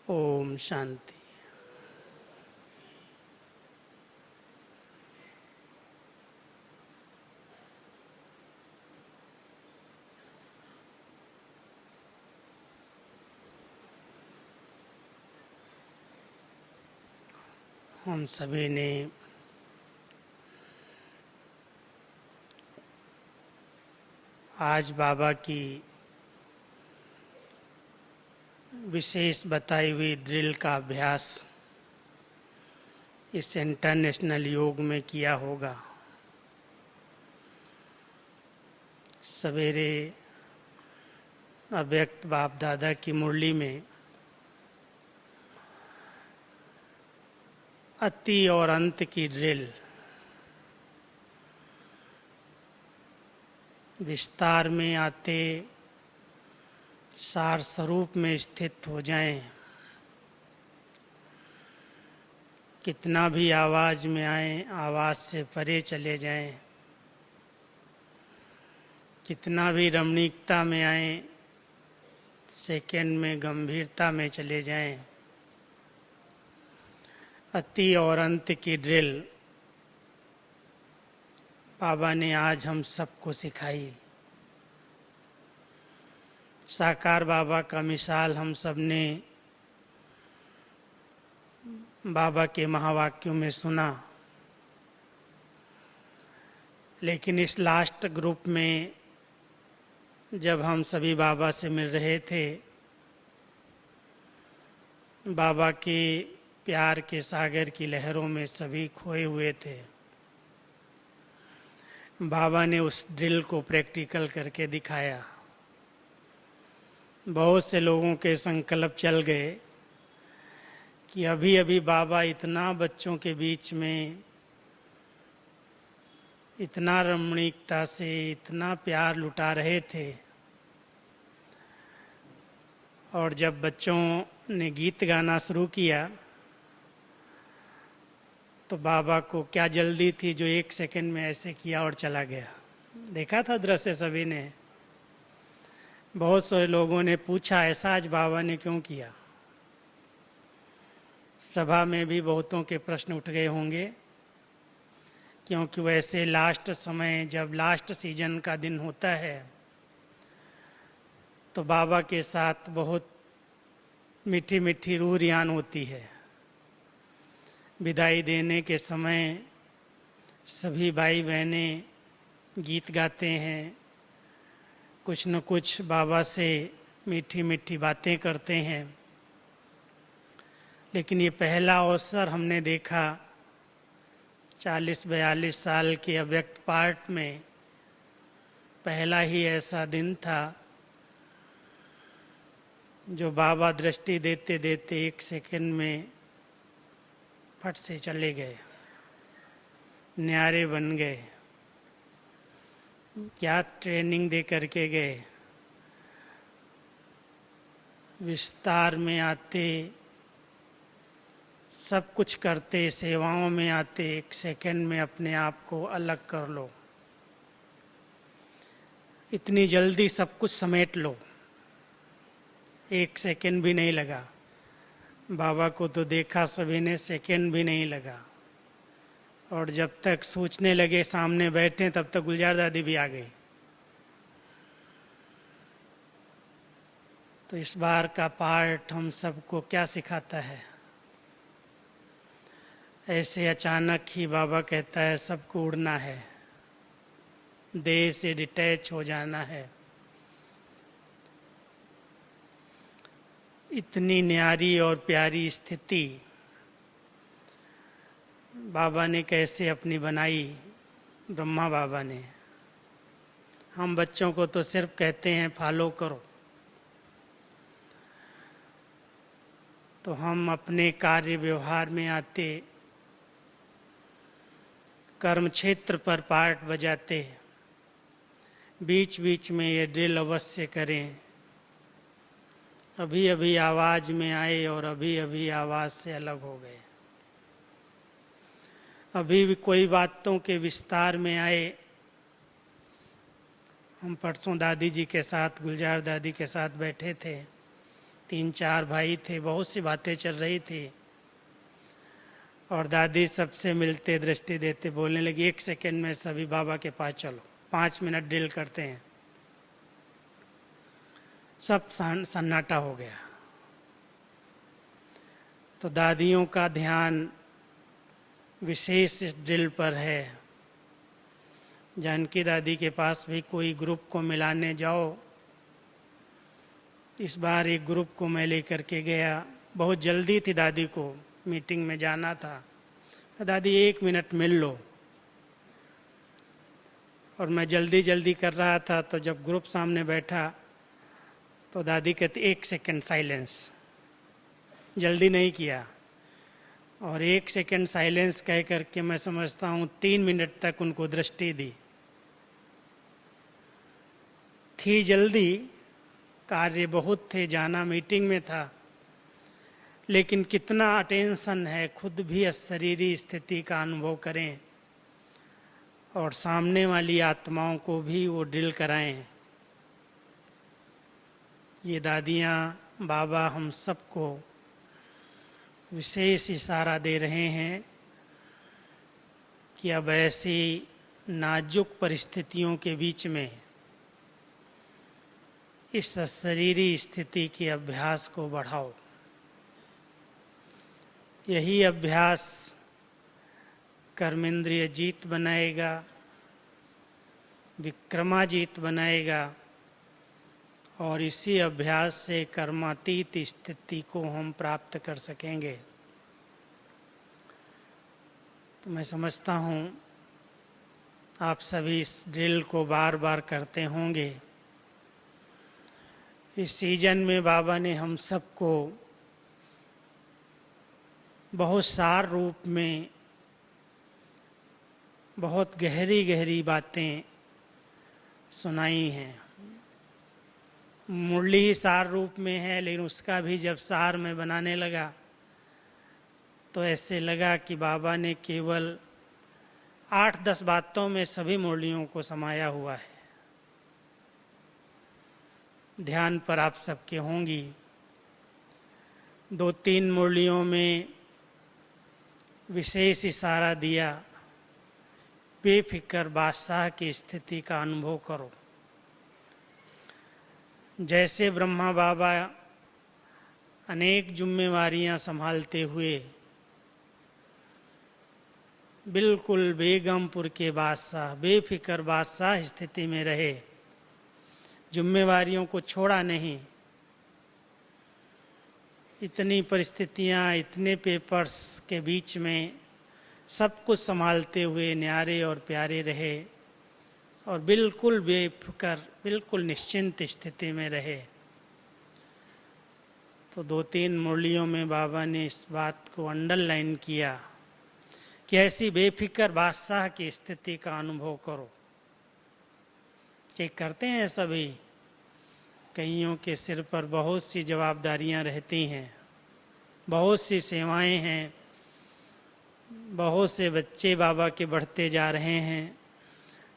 ओम शांति। हम सभी ने आज बाबा की विशेष बताई हुई ड्रिल का अभ्यास इस इंटरनेशनल योग में किया होगा। सवेरे अव्यक्त बाप दादा की मुरली में अति और अंत की ड्रिल विस्तार में आते सार स्वरूप में स्थित हो जाएं। कितना भी आवाज में आए आवाज से परे चले जाएं। कितना भी रमणीकता में आए सेकंड में गंभीरता में चले जाएं। अति और अंत की ड्रिल बाबा ने आज हम सबको सिखाई। साकार बाबा का मिसाल हम सब ने बाबा के महावाक्यों में सुना, लेकिन इस लास्ट ग्रुप में जब हम सभी बाबा से मिल रहे थे, बाबा के प्यार के सागर की लहरों में सभी खोए हुए थे। बाबा ने उस ड्रिल को प्रैक्टिकल करके दिखाया। बहुत से लोगों के संकल्प चल गए कि अभी अभी बाबा इतना बच्चों के बीच में इतना रमणीकता से इतना प्यार लुटा रहे थे, और जब बच्चों ने गीत गाना शुरू किया तो बाबा को क्या जल्दी थी जो एक सेकंड में ऐसे किया और चला गया। देखा था दृश्य सभी ने। बहुत सारे लोगों ने पूछा ऐसा आज बाबा ने क्यों किया। सभा में भी बहुतों के प्रश्न उठ गए होंगे, क्योंकि वैसे लास्ट समय जब लास्ट सीजन का दिन होता है तो बाबा के साथ बहुत मीठी मीठी रूह रियान होती है। विदाई देने के समय सभी भाई बहनें गीत गाते हैं, कुछ न कुछ बाबा से मीठी मीठी बातें करते हैं। लेकिन ये पहला अवसर हमने देखा 40-42 साल के अव्यक्त पार्ट में, पहला ही ऐसा दिन था जो बाबा दृष्टि देते देते एक सेकंड में फट से चले गए, न्यारे बन गए। क्या ट्रेनिंग दे करके गए। विस्तार में आते, सब कुछ करते, सेवाओं में आते, एक सेकंड में अपने आप को अलग कर लो। इतनी जल्दी सब कुछ समेट लो, एक सेकंड भी नहीं लगा। बाबा को तो देखा सभी ने, सेकंड भी नहीं लगा। और जब तक सोचने लगे सामने बैठे तब तक गुलजार दादी भी आ गई। तो इस बार का पार्ट हम सबको क्या सिखाता है। ऐसे अचानक ही बाबा कहता है सबको उड़ना है, देह से डिटैच हो जाना है। इतनी न्यारी और प्यारी स्थिति बाबा ने कैसे अपनी बनाई, ब्रह्मा बाबा ने। हम बच्चों को तो सिर्फ कहते हैं फॉलो करो, तो हम अपने कार्य व्यवहार में आते कर्म क्षेत्र पर पार्ट बजाते, बीच बीच में ये ड्रिल अवश्य करें। अभी अभी आवाज में आए और अभी अभी आवाज से अलग हो गए। अभी भी कोई बातों के विस्तार में आए। हम परसों दादी जी के साथ, गुलजार दादी के साथ बैठे थे, 3-4 भाई थे, बहुत सी बातें चल रही थी। और दादी सबसे मिलते दृष्टि देते बोलने लगी, 1 सेकंड में सभी बाबा के पास चलो, 5 मिनट ड्रिल करते हैं। सब सन्नाटा हो गया। तो दादियों का ध्यान विशेष इस ड्रिल पर है। जानकी दादी के पास भी कोई ग्रुप को मिलाने जाओ। इस बार एक ग्रुप को मैं लेकर के गया। बहुत जल्दी थी दादी को, मीटिंग में जाना था। तो दादी 1 मिनट मिल लो। और मैं जल्दी जल्दी कर रहा था, तो जब ग्रुप सामने बैठा तो दादी कहती 1 सेकंड साइलेंस। जल्दी नहीं किया और 1 सेकंड साइलेंस कह करके मैं समझता हूँ 3 मिनट तक उनको दृष्टि दी। थी जल्दी, कार्य बहुत थे, जाना मीटिंग में था, लेकिन कितना अटेंशन है, खुद भी अशरीरी स्थिति का अनुभव करें और सामने वाली आत्माओं को भी वो ड्रिल कराएं। ये दादियाँ बाबा हम सबको विशेष इशारा दे रहे हैं कि अब ऐसी नाजुक परिस्थितियों के बीच में इस अशरीरी स्थिति के अभ्यास को बढ़ाओ। यही अभ्यास कर्मेंद्रिय जीत बनाएगा, विक्रमाजीत बनाएगा और इसी अभ्यास से कर्मातीत स्थिति को हम प्राप्त कर सकेंगे। तो मैं समझता हूँ आप सभी इस ड्रिल को बार बार करते होंगे। इस सीजन में बाबा ने हम सबको बहुत सार रूप में बहुत गहरी गहरी बातें सुनाई हैं। मुरली ही सार रूप में है, लेकिन उसका भी जब सार में बनाने लगा तो ऐसे लगा कि बाबा ने केवल 8-10 बातों में सभी मुरलियों को समाया हुआ है। ध्यान पर आप सबके होंगी। 2-3 मुरलियों में विशेष इशारा दिया, बेफिक्र बादशाह की स्थिति का अनुभव करो। जैसे ब्रह्मा बाबा अनेक जिम्मेवारियां संभालते हुए बिल्कुल बेगमपुर के बादशाह, बेफिक्र बादशाह स्थिति में रहे, जिम्मेवारियों को छोड़ा नहीं। इतनी परिस्थितियां, इतने पेपर्स के बीच में सब कुछ संभालते हुए न्यारे और प्यारे रहे और बिल्कुल बेफिक्र, बिल्कुल निश्चिंत स्थिति में रहे। तो 2-3 मुरलियों में बाबा ने इस बात को अंडरलाइन किया कि ऐसी बेफिक्र बादशाह की स्थिति का अनुभव करो। चेक करते हैं सभी। कईयों के सिर पर बहुत सी जवाबदारियां रहती हैं, बहुत सी सेवाएं हैं, बहुत से बच्चे बाबा के बढ़ते जा रहे हैं,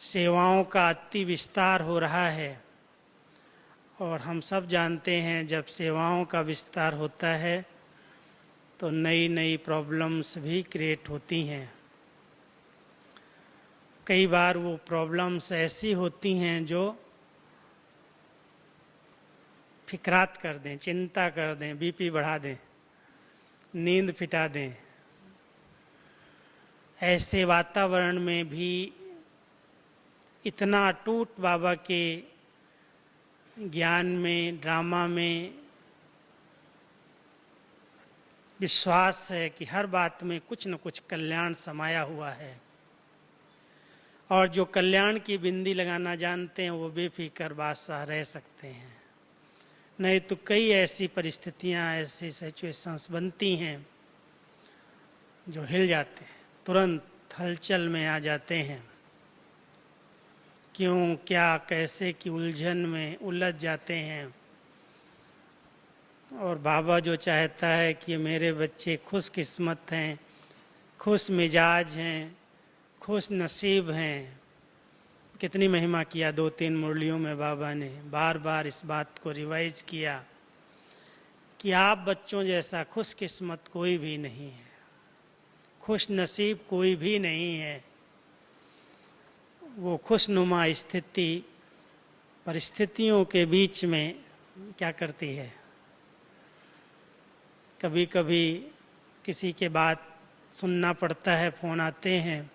सेवाओं का अति विस्तार हो रहा है। और हम सब जानते हैं जब सेवाओं का विस्तार होता है तो नई नई प्रॉब्लम्स भी क्रिएट होती हैं। कई बार वो प्रॉब्लम्स ऐसी होती हैं जो फिक्रात कर दें, चिंता कर दें, बीपी बढ़ा दें, नींद फिटा दें। ऐसे वातावरण में भी इतना अटूट बाबा के ज्ञान में, ड्रामा में विश्वास है कि हर बात में कुछ न कुछ कल्याण समाया हुआ है। और जो कल्याण की बिंदी लगाना जानते हैं वो बेफिक्र बादशाह रह सकते हैं। नहीं तो कई ऐसी परिस्थितियां, ऐसी सिचुएशंस बनती हैं जो हिल जाते हैं, तुरंत हलचल में आ जाते हैं। क्यों, क्या, कैसे की उलझन में उलझ जाते हैं। और बाबा जो चाहता है कि मेरे बच्चे खुशकिस्मत हैं, खुश मिजाज हैं, खुश नसीब हैं। कितनी महिमा किया 2-3 मुरलियों में बाबा ने, बार बार इस बात को रिवाइज किया कि आप बच्चों जैसा खुशकिस्मत कोई भी नहीं है, खुश नसीब कोई भी नहीं है। वो खुशनुमा स्थिति परिस्थितियों के बीच में क्या करती है, कभी कभी किसी के बात सुनना पड़ता है, फ़ोन आते हैं,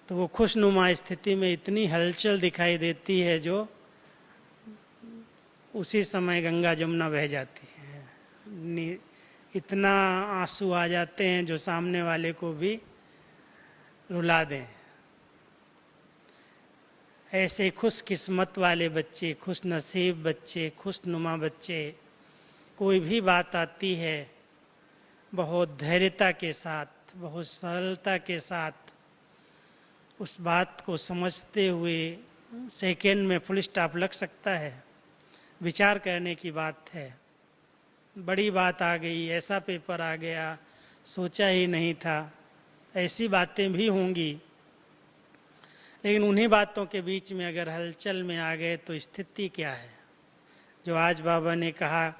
तो वो खुशनुमा स्थिति में इतनी हलचल दिखाई देती है जो उसी समय गंगा जमुना बह जाती है। इतना आंसू आ जाते हैं जो सामने वाले को भी रुला दें। ऐसे खुशकिस्मत वाले बच्चे, खुश नसीब बच्चे, खुशनुमा बच्चे, कोई भी बात आती है बहुत धैर्यता के साथ, बहुत सरलता के साथ उस बात को समझते हुए सेकंड में फुल स्टॉप लग सकता है। विचार करने की बात है, बड़ी बात आ गई, ऐसा पेपर आ गया, सोचा ही नहीं था, ऐसी बातें भी होंगी। लेकिन उन्हीं बातों के बीच में अगर हलचल में आ गए तो स्थिति क्या है, जो आज बाबा ने कहा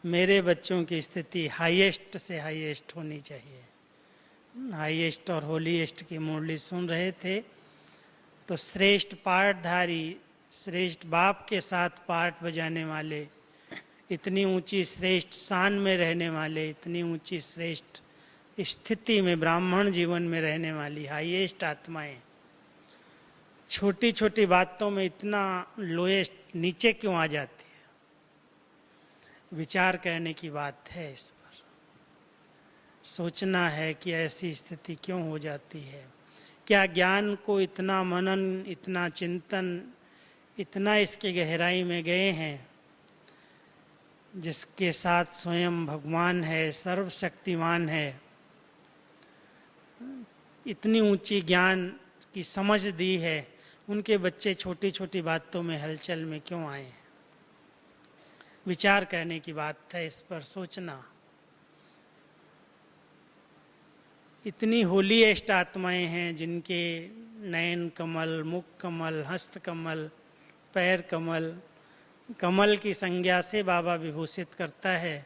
मेरे बच्चों की स्थिति हाईएस्ट से हाईएस्ट होनी चाहिए। हाईएस्ट और होलीएस्ट की मुरली सुन रहे थे तो श्रेष्ठ पाठधारी, श्रेष्ठ बाप के साथ पाठ बजाने वाले, इतनी ऊंची श्रेष्ठ शान में रहने वाले, इतनी ऊंची श्रेष्ठ स्थिति में ब्राह्मण जीवन में रहने वाली हाईएस्ट आत्माएं छोटी छोटी बातों में इतना लोएस्ट नीचे क्यों आ जाती है? विचार करने की बात है, इस पर सोचना है कि ऐसी स्थिति क्यों हो जाती है। क्या ज्ञान को इतना मनन, इतना चिंतन, इतना इसके गहराई में गए हैं जिसके साथ स्वयं भगवान है, सर्वशक्तिमान है, इतनी ऊंची ज्ञान की समझ दी है, उनके बच्चे छोटी छोटी बातों में हलचल में क्यों आए? विचार करने की बात है, इस पर सोचना। इतनी होलीएस्ट आत्माएं हैं जिनके नयन कमल, मुख कमल, हस्त कमल, पैर कमल, कमल की संज्ञा से बाबा विभूषित करता है।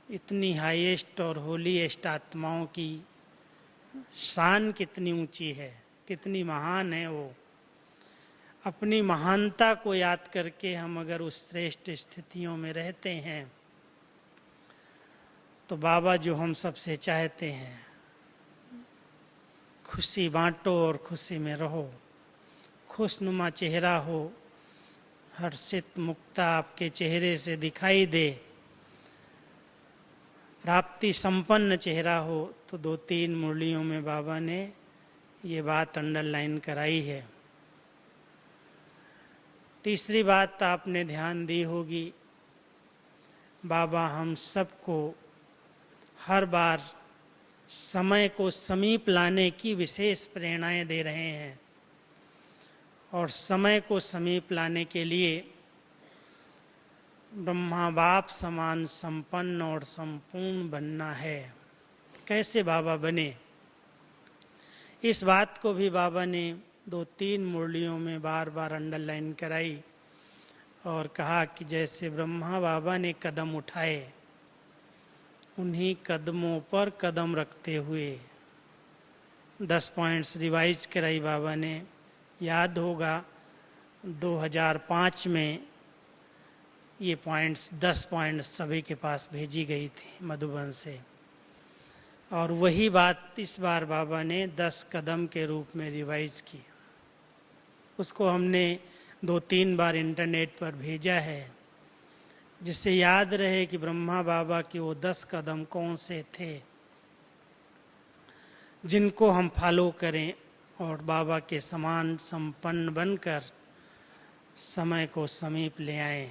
इतनी हाईएस्ट और होलीएस्ट आत्माओं की शान कितनी ऊंची है, कितनी महान है वो। अपनी महानता को याद करके हम अगर उस श्रेष्ठ स्थितियों में रहते हैं तो बाबा जो हम सबसे चाहते हैं, खुशी बांटो और खुशी में रहो, खुशनुमा चेहरा हो, हर्षित मुक्ता आपके चेहरे से दिखाई दे, प्राप्ति संपन्न चेहरा हो, तो 2-3 मुरलियों में बाबा ने ये बात अंडरलाइन कराई है। तीसरी बात आपने ध्यान दी होगी, बाबा हम सबको हर बार समय को समीप लाने की विशेष प्रेरणाएं दे रहे हैं और समय को समीप लाने के लिए ब्रह्मा बाप समान संपन्न और संपूर्ण बनना है। कैसे बाबा बने, इस बात को भी बाबा ने 2-3 मुरलियों में बार बार अंडरलाइन कराई और कहा कि जैसे ब्रह्मा बाबा ने कदम उठाए, उन्हीं कदमों पर कदम रखते हुए 10 पॉइंट्स रिवाइज कराई बाबा ने। याद होगा 2005 में ये पॉइंट्स 10 पॉइंट्स सभी के पास भेजी गई थी मधुबन से, और वही बात इस बार बाबा ने 10 कदम के रूप में रिवाइज की। उसको हमने 2-3 बार इंटरनेट पर भेजा है जिससे याद रहे कि ब्रह्मा बाबा के वो 10 कदम कौन से थे जिनको हम फॉलो करें और बाबा के समान संपन्न बनकर समय को समीप ले आए।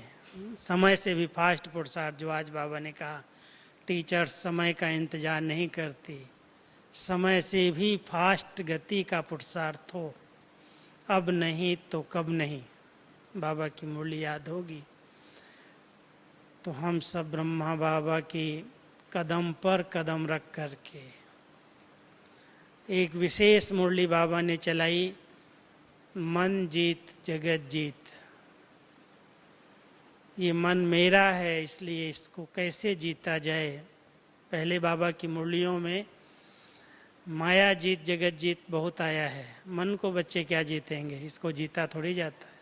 समय से भी फास्ट पुरुषार्थ, जो आज बाबा ने कहा टीचर्स समय का इंतजार नहीं करती, समय से भी फास्ट गति का पुरुषार्थ हो, अब नहीं तो कब नहीं। बाबा की मुरली याद होगी। तो हम सब ब्रह्मा बाबा की कदम पर कदम रख करके एक विशेष मुरली बाबा ने चलाई, मन जीत जगत जीत। ये मन मेरा है, इसलिए इसको कैसे जीता जाए। पहले बाबा की मुरलियों में माया जीत जगत जीत बहुत आया है। मन को बच्चे क्या जीतेंगे, इसको जीता थोड़ी जाता है,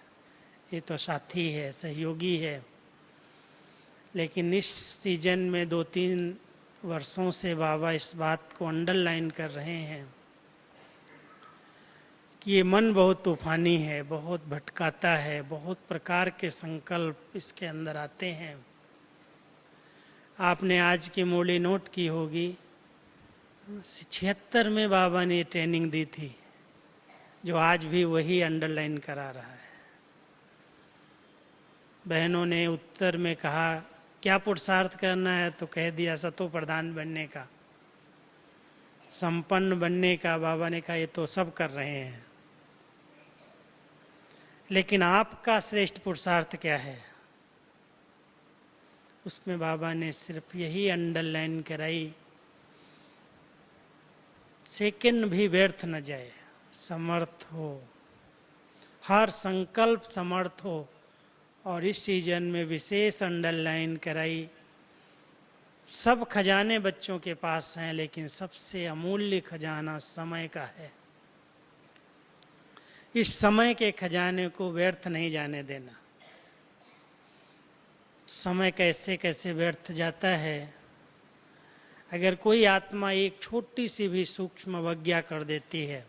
ये तो साथी है, सहयोगी है। लेकिन इस सीजन में 2-3 वर्षों से बाबा इस बात को अंडरलाइन कर रहे हैं कि ये मन बहुत तूफानी है, बहुत भटकाता है, बहुत प्रकार के संकल्प इसके अंदर आते हैं। आपने आज की मुरली नोट की होगी, 76 में बाबा ने ट्रेनिंग दी थी, जो आज भी वही अंडरलाइन करा रहा है। बहनों ने उत्तर में कहा क्या पुरुषार्थ करना है, तो कह दिया सतो प्रधान बनने का, संपन्न बनने का। बाबा ने कहा ये तो सब कर रहे हैं, लेकिन आपका श्रेष्ठ पुरुषार्थ क्या है। उसमें बाबा ने सिर्फ यही अंडरलाइन कराई, सेकंड भी व्यर्थ न जाए, समर्थ हो, हर संकल्प समर्थ हो। और इस सीजन में विशेष अंडरलाइन कराई, सब खजाने बच्चों के पास हैं, लेकिन सबसे अमूल्य खजाना समय का है। इस समय के खजाने को व्यर्थ नहीं जाने देना। समय कैसे कैसे व्यर्थ जाता है। अगर कोई आत्मा एक छोटी सी भी सूक्ष्म अवज्ञा कर देती है,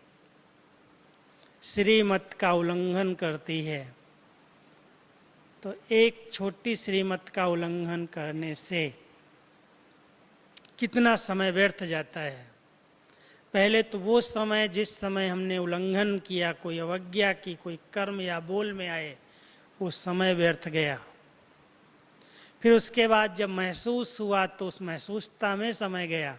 श्रीमत का उल्लंघन करती है, तो एक छोटी श्रीमत का उल्लंघन करने से कितना समय व्यर्थ जाता है। पहले तो वो समय जिस समय हमने उल्लंघन किया, कोई अवज्ञा की, कोई कर्म या बोल में आए, वो समय व्यर्थ गया। फिर उसके बाद जब महसूस हुआ तो उस महसूसता में समय गया।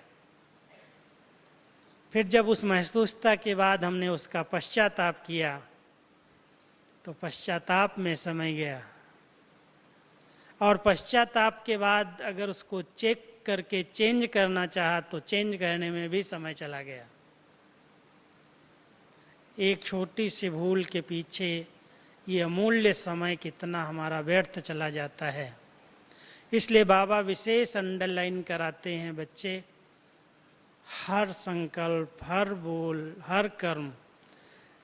फिर जब उस महसूसता के बाद हमने उसका पश्चाताप किया तो पश्चाताप में समय गया। और पश्चाताप के बाद अगर उसको चेक करके चेंज करना चाहा तो चेंज करने में भी समय चला गया। एक छोटी सी भूल के पीछे ये अमूल्य समय कितना हमारा व्यर्थ चला जाता है। इसलिए बाबा विशेष अंडरलाइन कराते हैं, बच्चे हर संकल्प, हर बोल, हर कर्म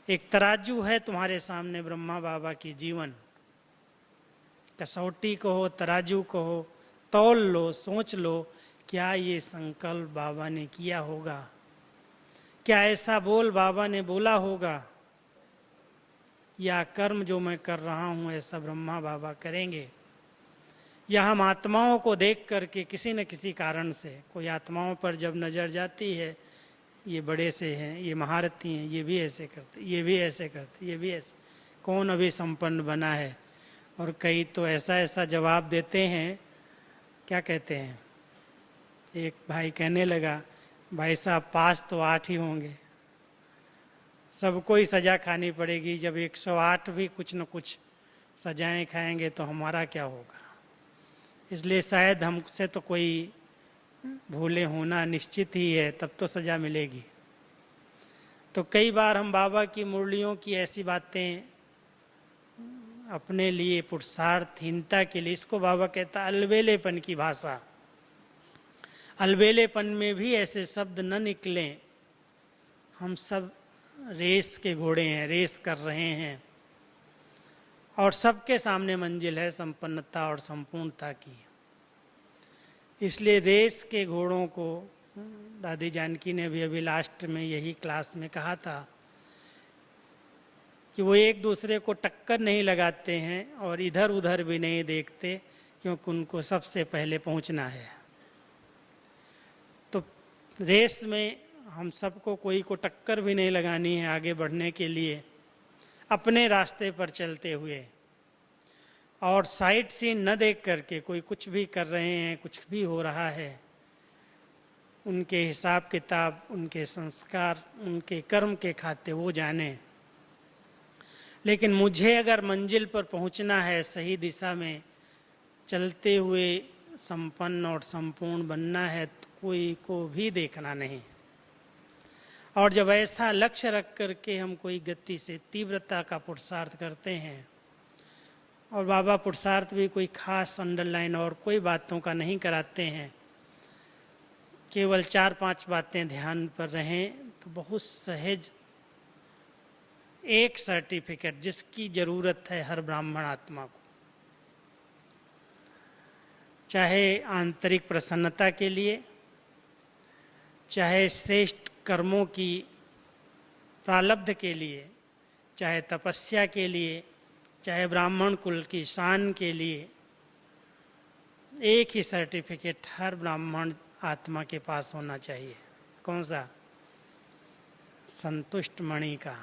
एक तराजू है तुम्हारे सामने। ब्रह्मा बाबा की जीवन कसौटी को हो, तराजू को हो, तौल लो, सोच लो, क्या ये संकल्प बाबा ने किया होगा, क्या ऐसा बोल बाबा ने बोला होगा, या कर्म जो मैं कर रहा हूँ ऐसा ब्रह्मा बाबा करेंगे। या हम आत्माओं को देख करके किसी न किसी कारण से, कोई आत्माओं पर जब नज़र जाती है, ये बड़े से हैं, ये महारथी हैं, ये भी ऐसे करते, ये भी ऐसे करते, ये भी ऐसे, कौन अभी संपन्न बना है। और कई तो ऐसा ऐसा जवाब देते हैं, क्या कहते हैं, एक भाई कहने लगा, भाई साहब पास तो 8 ही होंगे, सबको ही सज़ा खानी पड़ेगी। जब 108 भी कुछ न कुछ सजाएं खाएंगे तो हमारा क्या होगा। इसलिए शायद हमसे तो कोई भूले होना निश्चित ही है, तब तो सज़ा मिलेगी। तो कई बार हम बाबा की मुरलियों की ऐसी बातें अपने लिए पुरुषार्थहीनता के लिए, इसको बाबा कहता अलबेलेपन की भाषा। अलबेलेपन में भी ऐसे शब्द न निकलें। हम सब रेस के घोड़े हैं, रेस कर रहे हैं, और सबके सामने मंजिल है संपन्नता और संपूर्णता की। इसलिए रेस के घोड़ों को दादी जानकी ने भी अभी लास्ट में यही क्लास में कहा था कि वो एक दूसरे को टक्कर नहीं लगाते हैं और इधर उधर भी नहीं देखते, क्योंकि उनको सबसे पहले पहुंचना है। तो रेस में हम सबको कोई को टक्कर भी नहीं लगानी है आगे बढ़ने के लिए, अपने रास्ते पर चलते हुए। और साइड सीन न देख करके कोई कुछ भी कर रहे हैं, कुछ भी हो रहा है, उनके हिसाब किताब, उनके संस्कार, उनके कर्म के खाते वो जाने। लेकिन मुझे अगर मंजिल पर पहुंचना है, सही दिशा में चलते हुए संपन्न और संपूर्ण बनना है, तो कोई को भी देखना नहीं। और जब ऐसा लक्ष्य रख करके हम कोई गति से तीव्रता का पुरुषार्थ करते हैं और बाबा पुरुषार्थ भी कोई खास अंडरलाइन और कोई बातों का नहीं कराते हैं, केवल 4-5 बातें ध्यान पर रहें तो बहुत सहज एक सर्टिफिकेट जिसकी जरूरत है हर ब्राह्मण आत्मा को, चाहे आंतरिक प्रसन्नता के लिए, चाहे श्रेष्ठ कर्मों की प्रारब्ध के लिए, चाहे तपस्या के लिए, चाहे ब्राह्मण कुल की शान के लिए, एक ही सर्टिफिकेट हर ब्राह्मण आत्मा के पास होना चाहिए। कौन सा? संतुष्ट मणि का।